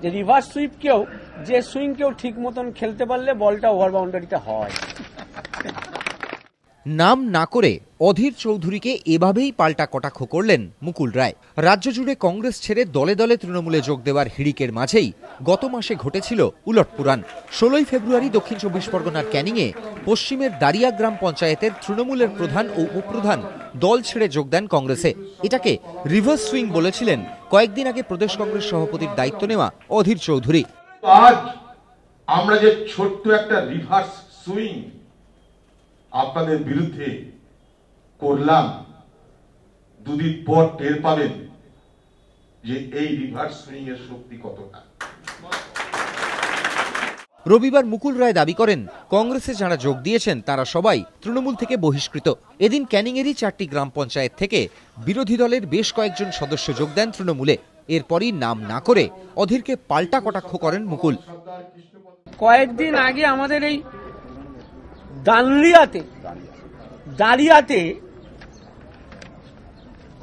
যে রিভার্স সুইপকেও যে সুইংকেও ঠিক মতন খেলতে পারলে বলটা ওভার বাউন্ডারিতে হয়। নাম না করে অধীর চৌধুরীকে এভাবেই পাল্টা কটাক্ষ করলেন মুকুল রায়। রাজ্য জুড়ে কংগ্রেস ছেড়ে দলে দলে তৃণমূলে যোগ দেওয়ার হিড়িকের মাঝেই গত মাসে ঘটেছিল উলটপুরাণ। 16 ফেব্রুয়ারি দক্ষিণ 24 পরগনার ক্যানিংয়ে পশ্চিমের দারিয়া গ্রাম পঞ্চায়েতের তৃণমূলের প্রধান ও উপপ্রধান দল ছেড়ে যোগ দেন কংগ্রেসে। এটাকে রিভার্স সুইং বলেছিলেন কয়েকদিন আগে প্রদেশ কংগ্রেস সভাপতির দায়িত্ব নেওয়া অধীর চৌধুরী। আজ আমরা যে ছোট্ট একটা রিভার্স সুইং আপনাদের বিরুদ্ধে করলাম, দুদিন পর টের পাবেন যে এই রিভার্স সুইং এর শক্তি কতটা। রবিবার মুকুল রায় দাবি করেন কংগ্রেসে যারা যোগ দিয়েছেন তারা সবাই তৃণমূল থেকে বহিষ্কৃত। এদিন ক্যানিংয়েরই 4টি গ্রাম পঞ্চায়েত থেকে বিরোধী দলের বেশ কয়েকজন সদস্য যোগ দেন তৃণমূলে। এরপরই নাম না করে অধীরকে পাল্টা কটাক্ষ করেন মুকুল। কয়েকদিন আগে আমাদের এই দাঁড়িয়াতে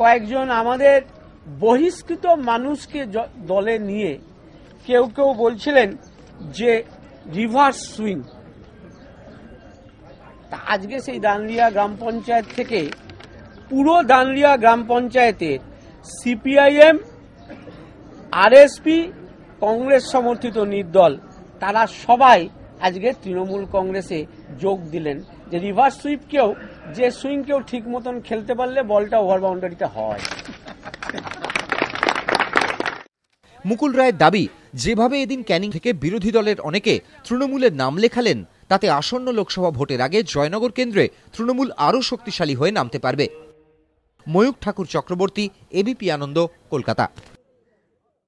কয়েকজন আমাদের বহিষ্কৃত মানুষকে দলে নিয়ে কেউ কেউ বলছিলেন যে রিভার্স সুইং। আজকে সেই দানলিয়া গ্রাম পঞ্চায়েত থেকে পুরো দানলিয়া গ্রাম পঞ্চায়েতের সিপিআইএম, আরএসপি, কংগ্রেস সমর্থিত নির্দল তারা সবাই আজকে তৃণমূল কংগ্রেসে যোগ দিলেন। যে রিভার্স সুইপকেও যে সুইংকেও ঠিক মতন খেলতে পারলে বলটা ওভার বাউন্ডারিতে হয়। মুকুল রায়ের দাবি, যেভাবে এদিন ক্যানিং থেকে বিরোধী দলের অনেকে তৃণমূলের নাম লেখালেন তাতে আসন্ন লোকসভা ভোটের আগে জয়নগর কেন্দ্রে তৃণমূল আরও শক্তিশালী হয়ে নামতে পারবে। ময়ূক ঠাকুর চক্রবর্তী, এবিপি আনন্দ, কলকাতা।